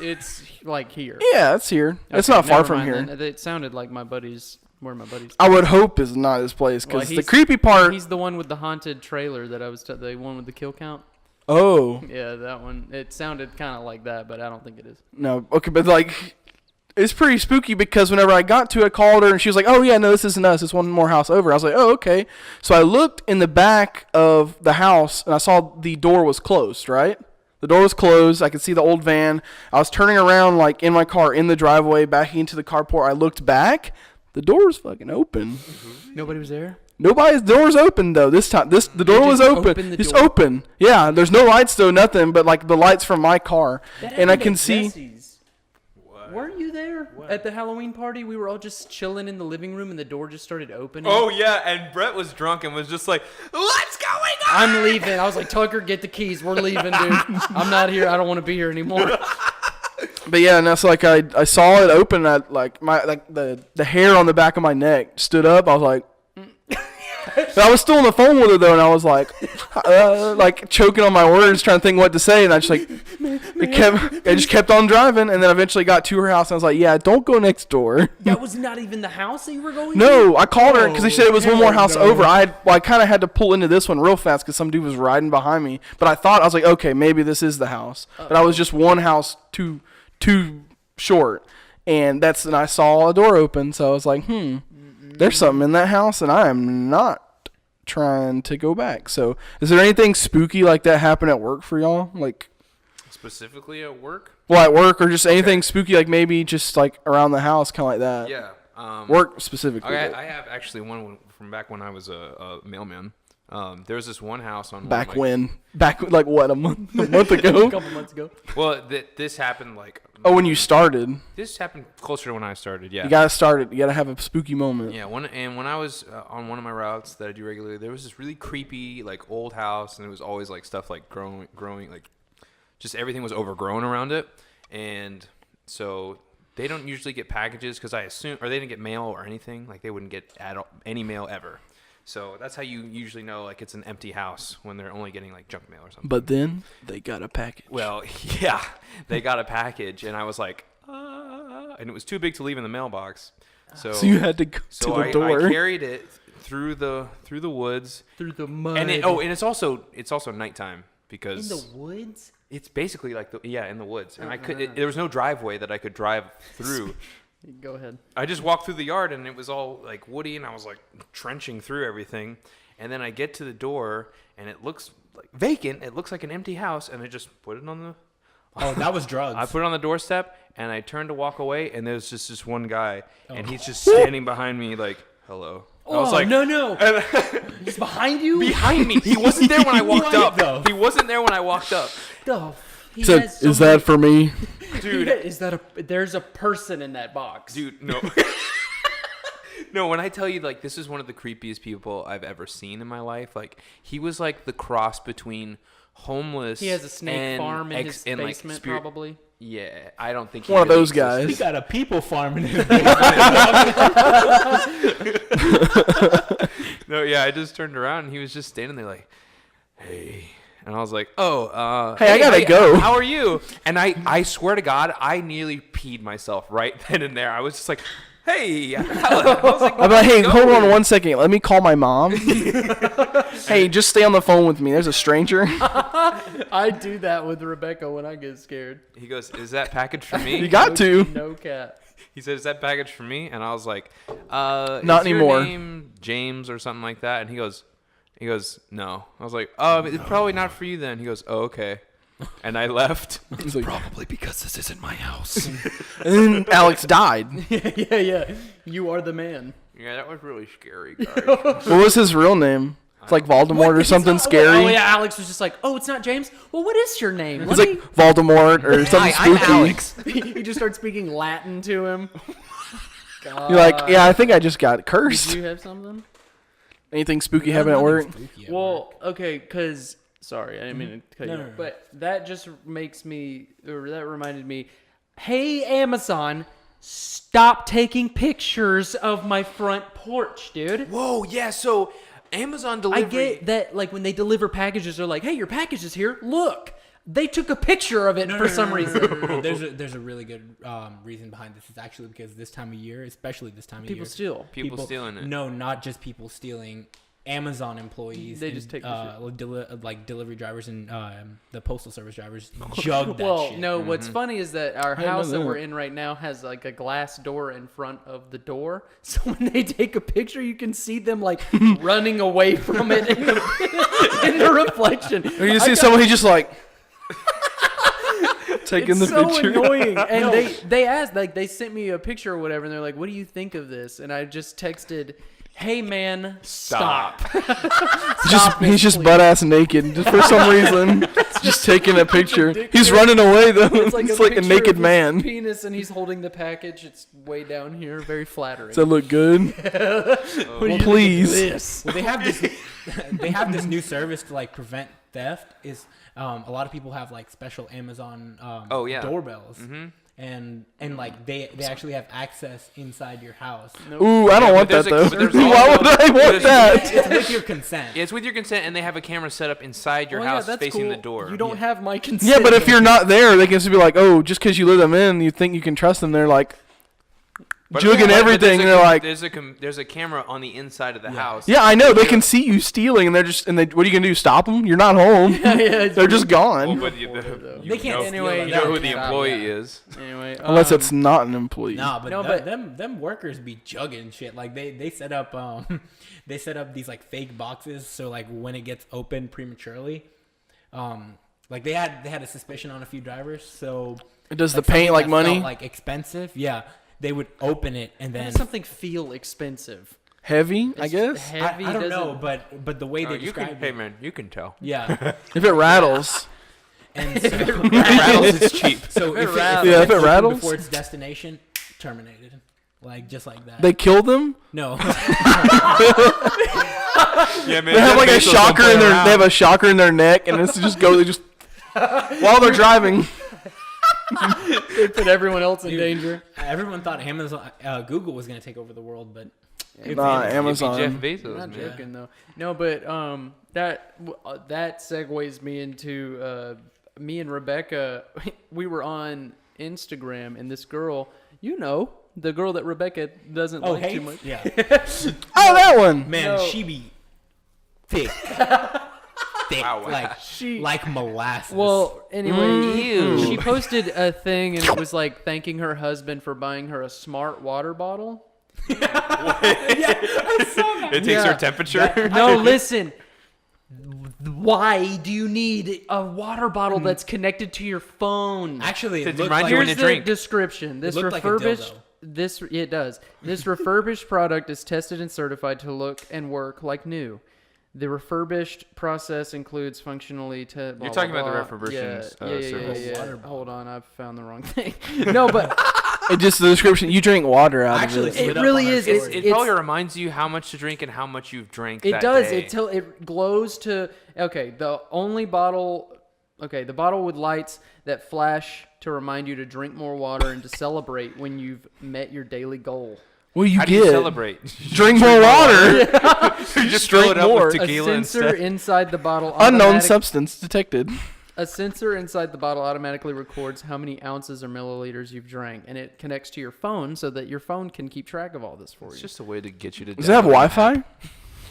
like here. Yeah, it's here. It's Okay, not far never from mind here. then. It sounded like where my buddy's. I would hope is not his place because the he's- creepy part. He's the one with the haunted trailer that I was. The one with the kill count. Oh Yeah, that one. It sounded kind of like that, but I don't think it is. no, okay, but like, it's pretty spooky because whenever I got to it, I called her and she was like, "Oh yeah, no, this isn't us. It's one more house over." I was like, "Oh okay." So I looked in the back of the house and I saw the door was closed. Right, the door was closed. I could see the old van. I was turning around like in my car in the driveway, backing into the carport. I looked back. The door was fucking open. Nobody was there. Nobody's door's open though. This time, the door was just open. opened the It's door? open. Yeah, there's no lights though, nothing but like the lights from my car, That and I happened can at see. Jesse's. Weren't you there at the Halloween party? We were all just chilling in the living room, and the door just started opening. Oh yeah, and Brett was drunk and was just like, "What's going on?" I'm leaving. I was like, Tucker, get the keys. We're leaving, dude. I'm not here. I don't want to be here anymore. But yeah, and that's like I saw it open. At like the hair on the back of my neck stood up. I was like, But I was still on the phone with her though, and I was like choking on my words, trying to think what to say, and I just I just kept on driving, and then eventually got to her house, and I was like, yeah, don't go next door. That was not even the house that you were going to? No, I called her because they said it was one more house over. I kind of had to pull into this one real fast because some dude was riding behind me. But I was like, okay, maybe this is the house. But I was just one house too short, and I saw a door open, so I was like, there's something in that house, and I am not trying to go back. So, is there anything spooky like that happen at work for y'all? Like specifically at work? Well, at work, or just anything spooky, like maybe just like around the house, kind of like that. Yeah. Work specifically. I have actually one from back when I was a mailman. There was this one house on back like what, a month ago? A couple months ago. Well, this happened like. Oh, when you started. This happened closer to when I started. Yeah. You gotta start it. You gotta have a spooky moment. Yeah. When I was on one of my routes that I do regularly, there was this really creepy like old house, and it was always like stuff like growing like, just everything was overgrown around it, and so. They don't usually get packages because I assume, or they didn't get mail or anything. Like they wouldn't get any mail ever. So that's how you usually know like it's an empty house when they're only getting like junk mail or something. But then they got a package. Well, yeah, they got a package, and I was like, and it was too big to leave in the mailbox. So you had to go to the door. I carried it through the woods, through the mud, and it's also nighttime because in the woods. It's basically like in the woods, and there was no driveway that I could drive through. Go ahead. I just walked through the yard, and it was all like woody, and I was like trenching through everything, and then I get to the door, and it looks like vacant. It looks like an empty house, and I just put it on the. Oh, that was drugs. I put it on the doorstep, and I turned to walk away, and there's just this one guy, and he's just standing behind me like, "Hello." I was like, no. He's behind you? Behind me. He wasn't there when I walked up. He wasn't there when I walked up. Is that for me? Dude, there's a person in that box. Dude, no. No, when I tell you, like, this is one of the creepiest people I've ever seen in my life. Like, he was like the cross between homeless. He has a snake farm in his and basement, like probably. Yeah, I don't think one of those guys. He got a people farm in his basement. No, yeah, I just turned around and he was just standing there like, hey. And I was like, oh, hey, I gotta go. How are you? And I swear to God, I nearly peed myself right then and there. I was just like, hey. I was like, I'm like, hey, hold on 1 second. Let me call my mom. Hey, just stay on the phone with me. There's a stranger. I do that with Rebecca when I get scared. He goes, is that package for me? You got to. No cat. He said, is that package for me? And I was like, not is anymore. Your name James or something like that? And he goes, no. I was like, it's probably not for you then. He goes, oh, okay. And I left. He's like, probably because this isn't my house. And then Alex died. Yeah. You are the man. Yeah, that was really scary, guys. What was his real name? It's like Voldemort or something scary. Oh yeah, Alex was just like, oh, it's not James. Well, what is your name? It's like Voldemort or something spooky. I'm Alex. You just start speaking Latin to him. You're like, yeah, I think I just got cursed. Did you have something? Anything spooky happen at work? Well, okay, because sorry, I didn't mean to cut you off, but that just that reminded me. Hey, Amazon, stop taking pictures of my front porch, dude. Whoa, yeah. So Amazon delivery. I get that, like when they deliver packages, they're like, "Hey, your package is here. Look." They took a picture of it for some reason. No. There's a really good reason behind this. It's actually because this time of year, especially this time of year, people stealing it. No, not just people stealing. Amazon employees, they just take delivery drivers and the postal service drivers jug that well, shit. no, what's funny is that our house that we're in right now has like a glass door in front of the door. So when they take a picture, you can see them like running away from it in the reflection. Or you see someone who's just like taking the picture. It's so annoying. And they asked, like, they sent me a picture or whatever, and they're like, "What do you think of this?" And I just texted, "Hey man, stop." He's just butt ass naked just for some reason. Just taking a picture. He's running away though. It's like a naked man. Penis, and he's holding the package. It's way down here. Very flattering. Does that look good? Well, please. Well, they have this new service to like prevent theft. A lot of people have like special Amazon doorbells. Mm-hmm. and like they actually have access inside your house. Ooh, I don't want that though. Why would I want that? It's with your consent. Yeah, it's with your consent, and they have a camera set up inside your house facing the door. You don't have my consent. Yeah, but if you're not there, they can just be like, oh, just because you let them in, you think you can trust them. They're like jugging everything. They're like, there's a camera on the inside of the house. yeah, I know. They can see you stealing, and what are you gonna do? Stop them? You're not home. They're just gone. Well, but They can't anyway. You know who the employee is. Anyway, Unless it's not an employee. Nah, but them workers be jugging shit. Like they set up they set up these like fake boxes, so like when it gets opened prematurely, like they had a suspicion on a few drivers. So Does the paint like money? Felt, like expensive, yeah. They would open it and then something feel expensive. Heavy, I guess. Heavy. I don't know, but the way they You can, describe hey it, man, you can tell. yeah. If it rattles. And so, Rattles is cheap. so if if it opened rattles? before its destination, terminated, like just like that. They kill them. No. Yeah, man. They have like a shocker in their. They have a shocker in their neck, and it's just go. They just while they're driving. They put everyone else in danger. Everyone thought Amazon, Google was gonna take over the world, but Nah, Amazon. Jeff Bezos, I'm not man. joking though. No, but that segues me into me and Rebecca. We were on Instagram, and this girl, the girl that Rebecca doesn't like too much. Yeah. Oh, that one. Man, No. she be thick. Thick, Wow. like molasses. Well, anyway, she posted a thing, and it was like thanking her husband for buying her a smart water bottle. It takes her temperature. No, listen. Why do you need a water bottle that's connected to your phone? Actually, To it looked remind like you when Here's to the drink. description. This looked like a refurbished. dildo. It does. This refurbished product is tested and certified to look and work like new. The refurbished process includes functionally to. You're talking about the refurbishing service. Yeah. Hold on, I've found the wrong thing. No, but It just the description. You drink water out Actually, of it. it lit up really on our is. story. It probably reminds you how much to drink and how much you've drank. It that does. day. It glows to. Okay, the only bottle. Okay, the bottle with lights that flash to remind you to drink more water and to celebrate when you've met your daily goal. What do you How do get? you celebrate? Drink more water. You just fill it up more. with A tequila sensor instead. inside the bottle. Unknown substance detected. A sensor inside the bottle automatically records how many ounces or milliliters you've drank, and it connects to your phone so that your phone can keep track of all this for It's you. just a way to get you to. Does it have Wi-Fi?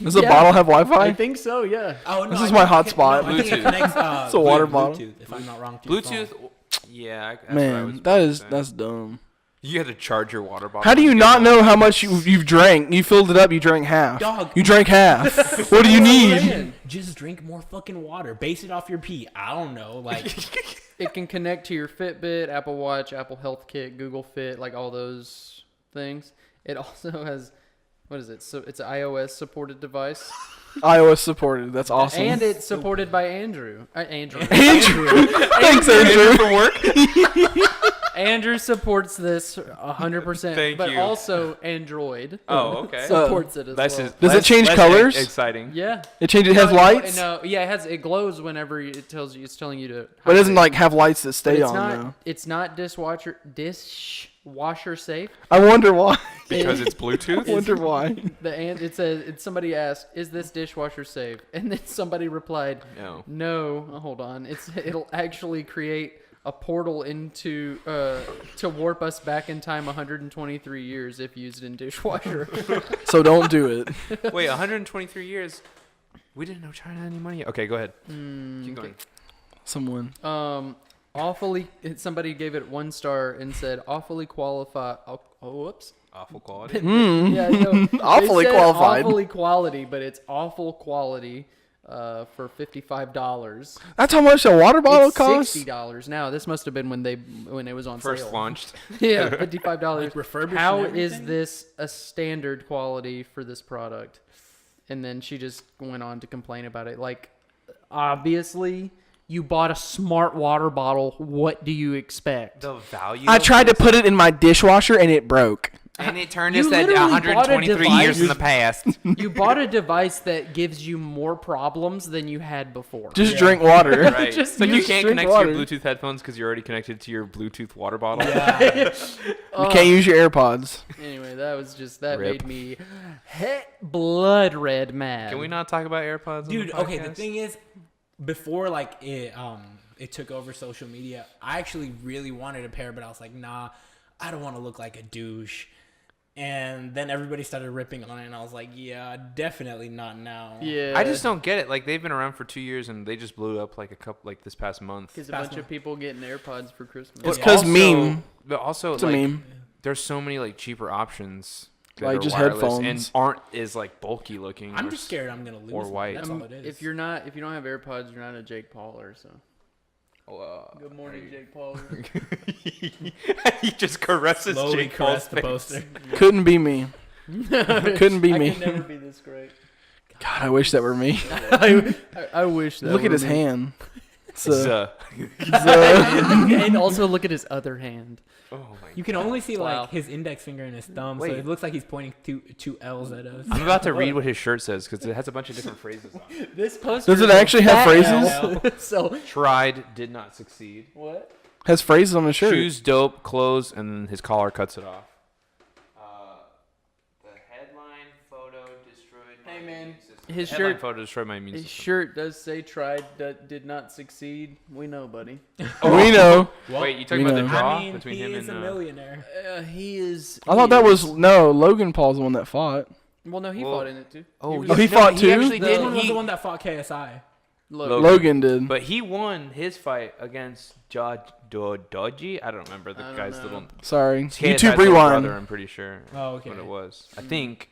Does the Yeah. bottle have I Wi-Fi? think so. Yeah. Oh, no, This I is my think it- hotspot. no, I think it Bluetooth. connects, It's a water via bottle. Bluetooth, if I'm not wrong. To your phone. Bluetooth. Yeah, that's what I Man, was that is saying. that's dumb. You had to charge your water bottle. How do you and not get know how much you've drank? You filled it up. You drank half. Dog. You drank half. What do you need? Just drink more fucking water. Base it off your pee. I don't know. Like, It can connect to your Fitbit, Apple Watch, Apple Health Kit, Google Fit, like all those things. It also has, what is it? So it's an iOS supported device, iOS supported. That's awesome. and it's supported by Andrew. Andrew. Andrew. Thanks, Andrew. for work. Andrew supports this 100%, Thank but you. also Android Oh, okay. supports it as That's well. just, Does it less- change less colors? Exciting. Yeah. It changes. It has lights, No, yeah, it glows whenever it tells you. It's telling you to. but it doesn't hydrate. like have lights that But stay it's on not. though. It's not dishwasher safe. I wonder why. Because it's Bluetooth. I wonder why. It says somebody asked, "Is this dishwasher safe?" And then somebody replied, No. "No." Hold on. It'll actually create a portal into to warp us back in time 123 years if used in dishwasher. So don't do it. Wait, 123 years. We didn't know China had any money. Okay, go ahead. Keep going. Someone. Awfully. Somebody gave it 1 star and said awfully qualified. Oh, whoops. Awful quality. Yeah, no, Awfully they said qualified. Awfully quality, but it's awful quality for $55. That's how much a water bottle It's costs. $60 now. This must have been when it was on First sale. launched. Yeah, $55. Like refurbished How and is everything? this a standard quality for this product? And then she just went on to complain about it. Like, obviously, you bought a smart water bottle. What do you expect? The value. I of tried to this- put it in my dishwasher and it broke. And it turned You us at literally bought a 123 years in the device. past. You bought a device that gives you more problems than you had before. Just drink water. Right. Just It's like you use can't drink connect water. to your Bluetooth headphones because you're already connected to your Bluetooth water bottle. You can't use your AirPods. Anyway, that Rip. made me blood red mad. Can we not talk about AirPods? on Dude, the okay, the podcast? thing is, before like it took over social media, I actually really wanted a pair, but I was like, nah, I don't want to look like a douche. And then everybody started ripping on it, and I was like, yeah, definitely not now. Yeah. I just don't get it. Like they've been around for 2 years and they just blew up like this past month. Because a bunch of people getting AirPods for Christmas. It's 'cause also- meme. But also, It's a like, meme. there's so many like cheaper options. That Like are just wireless headphones. and aren't as like bulky looking. I'm or just scared I'm gonna lose or one. white. That's all it is. If you don't have AirPods, you're not a Jake Pauler. So. Good morning, are Jake Pauler. he just caresses slowly Jake Paul's caress the face. poster. Couldn't be me. Couldn't be I me. could never be this great. God, I wish that were me. I wish that. Look at were his me. hand. It's Zuh. And also look at his other hand. Oh my You can only see Wow. like his index finger and his thumb, Wait. so it looks like he's pointing two L's at us. I'm about to read what his shirt says because it has a bunch of different phrases on it. This poster. Does it is a actually have fat phrases? L. So Tried, did not succeed. what? Has phrases on his shirt. Shoes dope, clothes, and then his collar cuts it off. The headline photo destroyed my Hey, man. immune system. His Headline shirt- photo destroyed my immune His system. shirt does say tried, did not succeed. We know, buddy. We know. Well, Wait, you talking We about the know. draw I mean, between he him is and a millionaire. He is. I thought that was Logan Paul's the one that fought. Well, no, he Well- fought in it too. Oh, Oh, he fought too? Actually The- did. This one was He- the one that fought KSI. Look, Logan did. But he won his fight against Dodgy. I don't remember the I don't guy's know. little. Sorry. KSI's YouTube little rewind. brother, I'm pretty sure. Oh, okay. What it was. I think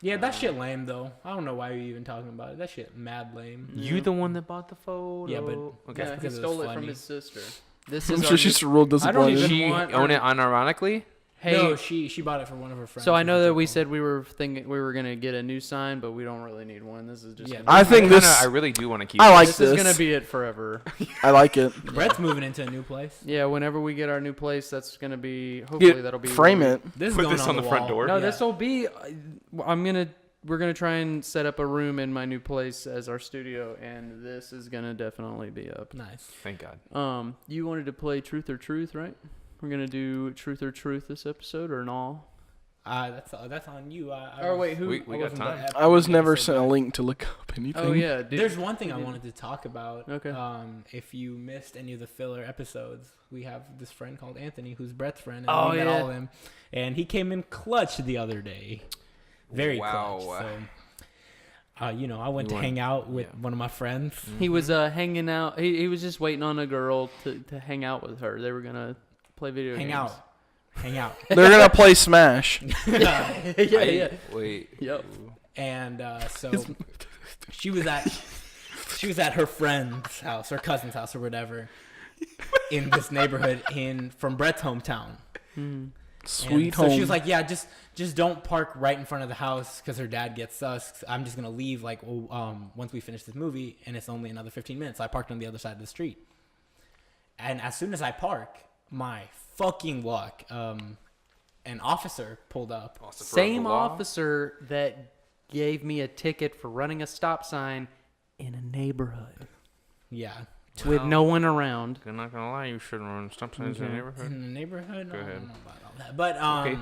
Yeah, that shit lame though. I don't know why you're even talking about it. That shit mad lame. you the one that bought the photo. Yeah, but- okay. yeah, he because it stole was it from funny. his sister. This I'm is sure our she's new- real I don't disappointed. even Did she want own her- it unironically? Hey, No, she bought it for one of her friends. so I know It's that like, we oh. said we were thinking we were gonna get a new sign, but we don't really need one. This is just. Yeah, gonna I be- think this. I really do want to keep. I like this is this. gonna be it forever. I like it. Brett's moving into a new place. Yeah, whenever we get our new place, that's gonna be. Hopefully, that'll be. Frame really- it. This is Put going this on on the front wall. door? No, Yeah. this will be. We're gonna try and set up a room in my new place as our studio, and this is gonna definitely be up. Nice. Thank God. You wanted to play Truth or Truth, right? We're gonna do Truth or Truth this episode, or not? That's on you. Or wait, who? We I got wasn't time. there. I was never So sent a bad. link to look up anything. Oh yeah, dude. There's one thing I did. wanted to talk about. Okay. If you missed any of the filler episodes, we have this friend called Anthony, who's Brett's friend, and Oh, we met yeah. all of him, and he came in clutch the other day. Very Wow. clutch. So, I went You to went- hang out with yeah. one of my friends. He was hanging out. He was just waiting on a girl to hang out with her. They were gonna play video Hang games. out. Hang out. They're gonna play Smash. yeah. Wait. Yep. And so she was at her friend's house, her cousin's house, or whatever, in this neighborhood from Brett's hometown. Sweet And home. So she was like, "Yeah, just don't park right in front of the house because her dad gets sus. I'm just gonna leave once we finish this movie, and it's only another 15 minutes." So I parked on the other side of the street, and as soon as I park, my fucking luck, an officer pulled up. Same officer that gave me a ticket for running a stop sign in a neighborhood Yeah, with no one around. I'm not gonna lie. You shouldn't run stop signs in the neighborhood. in the neighborhood. Go I ahead. don't know about all that, but Okay.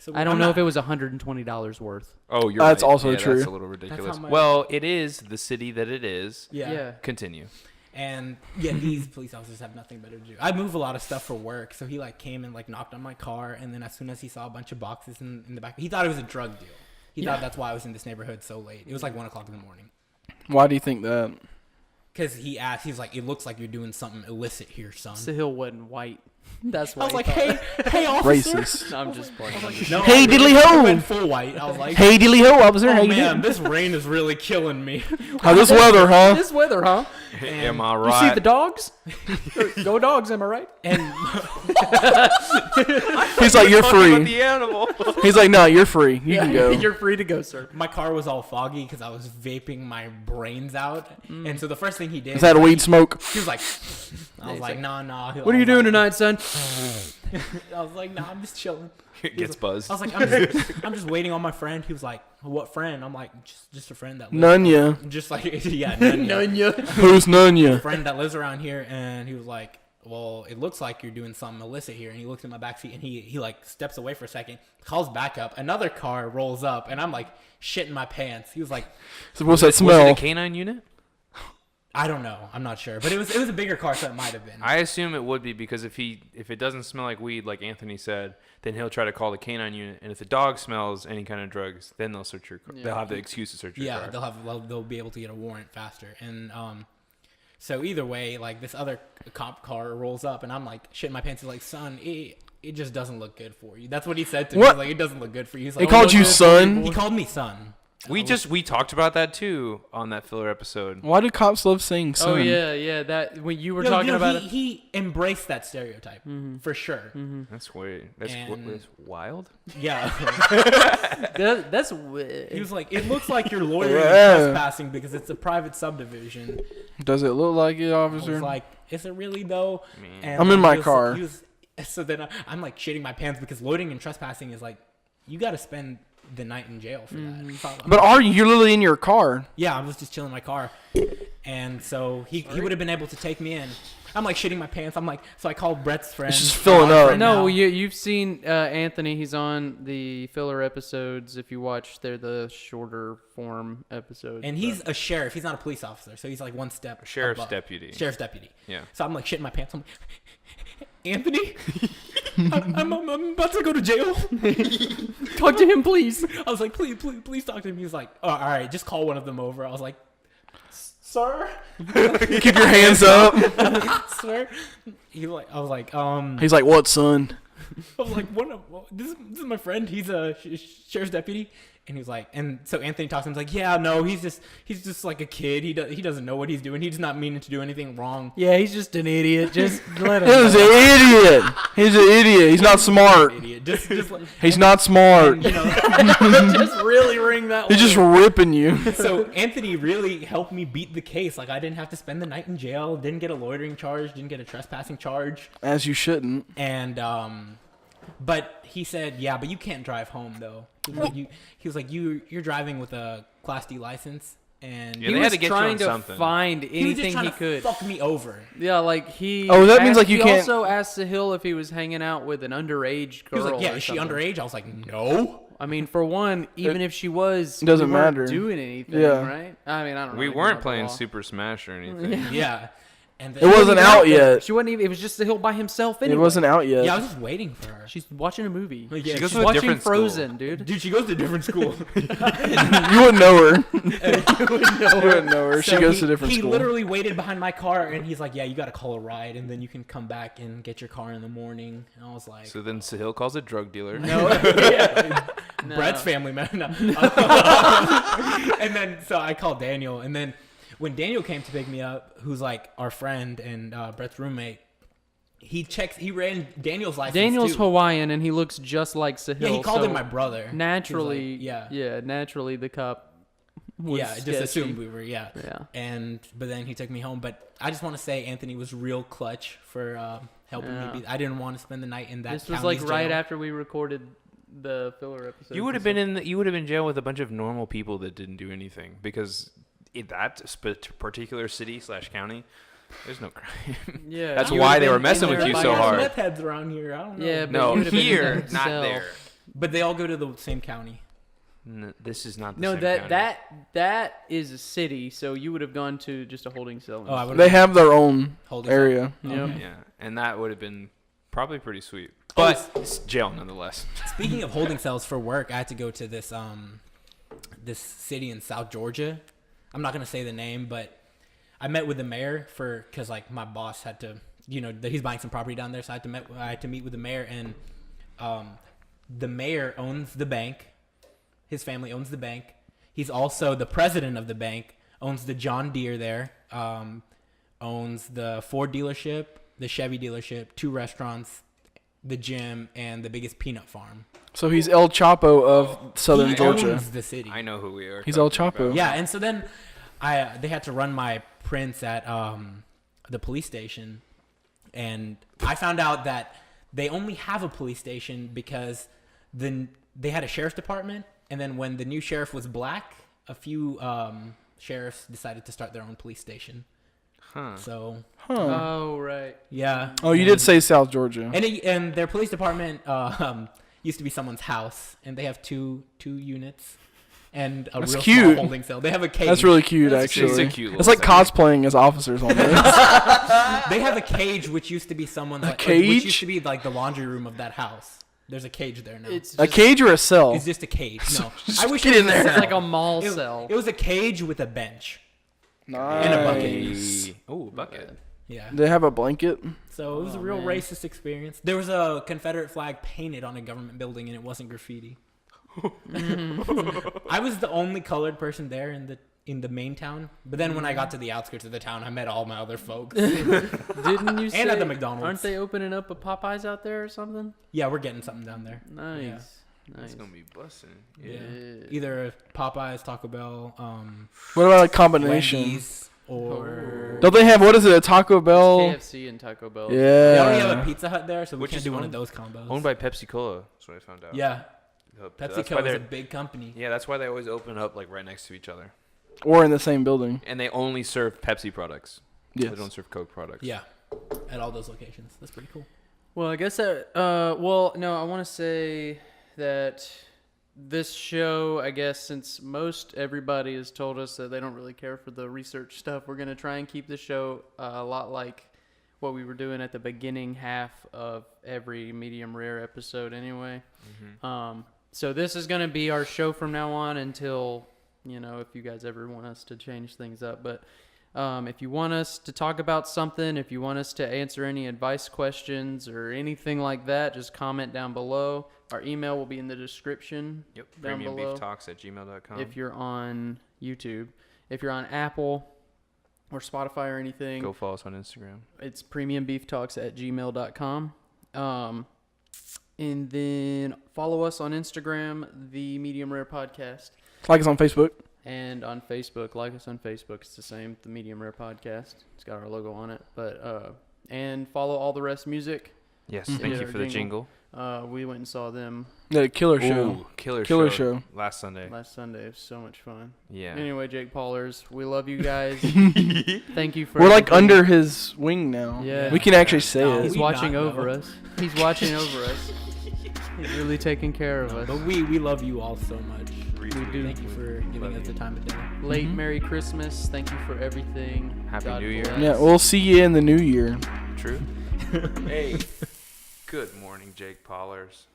So I don't I'm know not- if it was $120 worth. Oh, you're That's right. also Yeah, true. That's a little ridiculous. how my- Well, it is the city that it is. Yeah. Continue. And yeah, these police officers have nothing better to do. I move a lot of stuff for work, so he came and knocked on my car, and then as soon as he saw a bunch of boxes in the back, he thought it was a drug deal. He thought that's why I was in this neighborhood so late. It was 1:00 in the morning. Why do you think that? Because he asked, he was like, "It looks like you're doing something illicit here, son." The hill wasn't white. That's I why was like, "Hey, officer!" Racist. I'm just playing. No, Hey, I diddly went- ho! I went full white. I was like, Hey, dilly ho, officer. "Oh How you man, doing? this rain is really killing me." How this weather, huh? This weather, huh? Am I You right? see the dogs? Go dogs, am I right? And He's like, you're Talking about free. the animal. He's like, no, you're free. You can go. You're free to go, sir. my car was all foggy because I was vaping my brains out. And so the first thing he did, Is that a weed smoke? he was like, I was like, nah. What are you doing tonight, son? son. I was like, nah, I'm just chilling. It gets buzzed. I was like, I'm just waiting on my friend. He was like, what friend? I'm like, just a friend that lives Nunya. Just like, yeah, Nunya. Who's Nunya? Friend that lives around here, and he was like, well, it looks like you're doing something illicit here. And he looked in my backseat, and he like steps away for a second, calls back up. Another car rolls up, and I'm like shitting my pants. He was like, So what's that Was smell? it a canine unit? I don't know, I'm not sure, but it was a bigger car, so it might have been. I assume it would be because if it doesn't smell like weed, like Anthony said, then he'll try to call the canine unit. And if the dog smells any kind of drugs, then they'll search your car. Yeah. They'll have the excuse to search your car. They'll be able to get a warrant faster. And so either way, like this other cop car rolls up, and I'm like shitting my pants. He's like, son, it just doesn't look good for you. That's what he said to me. What? He's like, it doesn't look good for you. He's He like, called you son? He called me son. We talked about that too on that filler episode. Why do cops love saying son? Oh yeah. That when you were No, talking about he embraced that stereotype for sure. That's weird. That's wild. Yeah. that's He was like, it looks like you're loitering and Yeah. trespassing because it's a private subdivision. Does it look like it, I officer? was like, is it really though? And I'm in my he was- car. he was- so then I'm like shitting my pants because loitering and trespassing is like, you got to spend the night in jail for that. But are you? You're literally in your car. Yeah, I was just chilling in my car. And so he would have been able to take me in. I'm like shitting my pants. I'm like, so I called Brett's friend. It's just filling our up. friend now. No, you've seen Anthony. He's on the filler episodes. If you watch, they're the shorter form episodes. And he's a sheriff. He's not a police officer. So he's like one step Sheriff's above. deputy. Sheriff's deputy. Yeah. So I'm like shitting my pants. I'm like, Anthony, I'm about to go to jail. talk to him, please. I was like, please talk to him. He was like, oh, all right, just call one of them over. I was like, sir, Keep your hands up. sir. I was like, He's like, what, son? I was like, this is my friend. He's a sheriff's deputy. And he was like, and so Anthony talks to him. He's like, yeah, no, he's just like a kid. He doesn't know what he's doing. He's not meaning to do anything wrong. Yeah, he's just an idiot. Just let him. He's an idiot. He's an idiot. He's not smart. Idiot. Just like, He's not smart. you know. just really ring that. He's just ripping you. So Anthony really helped me beat the case. Like I didn't have to spend the night in jail. Didn't get a loitering charge. Didn't get a trespassing charge. As you shouldn't. And but he said, yeah, but you can't drive home though. He was like, you're driving with a Class D license, and Yeah, He they had was to get you on trying to something. find he was just anything trying he to could. fuck me over. Yeah, like he. Oh, that means, like, you he can't- also asked Sahil if he was hanging out with an underage girl. He was like, yeah, or is she something. underage? I was like, no. I mean, for one, even if she was, doesn't we weren't matter. doing anything, Yeah. right? I mean, I don't know. We anything weren't about the playing law. Super Smash or anything. Yeah. And It wasn't out yet. She wasn't even. It was just Sahil by himself. Anyway. It wasn't out yet. Yeah, I was just waiting for her. She's watching a movie. Yeah, She goes She's to a watching different school. Frozen, dude. Dude, she goes to a different school. You wouldn't know her. You wouldn't know her. She So goes to a different he school. literally waited behind my car, and he's like, yeah, you got to call a ride, and then you can come back and get your car in the morning. And I was like, So then Sahil calls a drug dealer. No, yeah. No. Brett's family man. No. And then so I called Daniel, and then when Daniel came to pick me up, who's like our friend and Brett's roommate, he ran Daniel's license. Daniel's too. Hawaiian, and he looks just like Sahil. Yeah, he called so him my brother. Naturally, He was like, naturally, the cop. Was yeah, just sketchy. assumed we were, yeah. Yeah. But then he took me home. But I just want to say Anthony was real clutch for helping Yeah. me. I didn't want to spend the night in that. This was county's like right jail. after we recorded the filler episode. You would have been in jail with a bunch of normal people that didn't do anything because in that particular city / county, there's no crime. Yeah, That's you why would've they were been messing in with there you by so There's hard. meth heads around here. I don't know. Yeah, but No, you would've been in here, that not cell. there. But they all go to the same county. This is not the No, same that county. that is a city, so you would have gone to just a holding cell. Oh, I would They have their own Holding area. Yep. Okay. Yeah, and that would have been probably pretty sweet. Oh, But it's jail nonetheless. Speaking of holding cells for work, I had to go to this this city in South Georgia. I'm not gonna say the name, but I met with the mayor because like my boss had to, he's buying some property down there, so I had to meet with the mayor, and the mayor owns the bank. His family owns the bank. He's also the president of the bank. Owns the John Deere there. Owns the Ford dealership, the Chevy dealership, 2 restaurants, the gym, and the biggest peanut farm. So he's El Chapo of Southern He Georgia. owns the city. I know who we are. He's El talking Chapo. about. Yeah, and so then they had to run my prints at the police station, And I found out that they only have a police station because they had a sheriff's department, and then when the new sheriff was black, a few sheriffs decided to start their own police station. Huh. So. Oh, right. Yeah. Oh, you did say South Georgia. And their police department used to be someone's house, and they have two units and a That's real cute. small holding cell. They have a cage. That's really cute, It's actually. a cute It's like little cosplaying as officers almost. They have a cage which used to be someone's which cage? used to be like the laundry room of that house. There's a cage there now. It's A just, cage or a cell? It's just a cage. No, Just I wish get it in was a there. cell. it's like a mall It, cell. it was a cage with a bench. Nice. And a bucket. Oh, bucket. Yeah. They have a blanket. So it was a real man. racist experience. There was a Confederate flag painted on a government building, and it wasn't graffiti. I was the only colored person there in the main town. But then when I got to the outskirts of the town, I met all my other folks. Didn't you say? And at the McDonald's. Aren't they opening up a Popeyes out there or something? Yeah, we're getting something down there. Nice. Yeah. Nice. That's gonna be busting. Yeah. Yeah. Either Popeyes, Taco Bell, What about a combination? Wendy's, or Don't they have, what is it, a Taco Bell? KFC and Taco Bell. Yeah. they already have a Pizza Hut there, so we Which can't is do one of owned- those combos. Owned by Pepsi Cola. That's what I found out. Yeah, That's PepsiCo why is a they're- big company. Yeah, that's why they always open up like right next to each other, Or in the same building. and they only serve Pepsi products. Yes. They don't serve Coke products. Yeah, at all those locations. That's pretty cool. Well, I guess that. Well, no, I want to say that this show, I guess, since most everybody has told us that they don't really care for the research stuff, we're gonna try and keep the show a lot like what we were doing at the beginning half of every medium rare episode, anyway. So this is gonna be our show from now on until, if you guys ever want us to change things up, but. If you want us to talk about something, if you want us to answer any advice questions or anything like that, just comment down below. Our email will be in the description. Yep. Down below. Premiumbeeftalks@gmail.com. If you're on YouTube. If you're on Apple or Spotify or anything, Go follow us on Instagram. it's premiumbeeftalks@gmail.com. And then follow us on Instagram, the Medium Rare Podcast. Like us on Facebook. And on Facebook, like us on Facebook. It's the same, the Medium Rare Podcast. It's got our logo on it. But and follow All the Rest Music. Yes. Yeah, Thank you our for the jingle. We went and saw them Yeah, killer show. Ooh, killer Killer show. show. Last Sunday. last Sunday. It was so much fun. Yeah. Anyway, Jake Paulers, we love you guys. Thank you for We're like everything. under his wing now. Yeah. We can actually say No, it. He's We watching not over know. us. He's watching over us. He's really taking care of us. But we love you all so much. We do. Thank you for giving us the time of day. Late Merry Christmas. Thank you for everything. Happy God New Year. bless. Yeah, we'll see you in the new year. True. Hey. Good morning, Jake Paulers.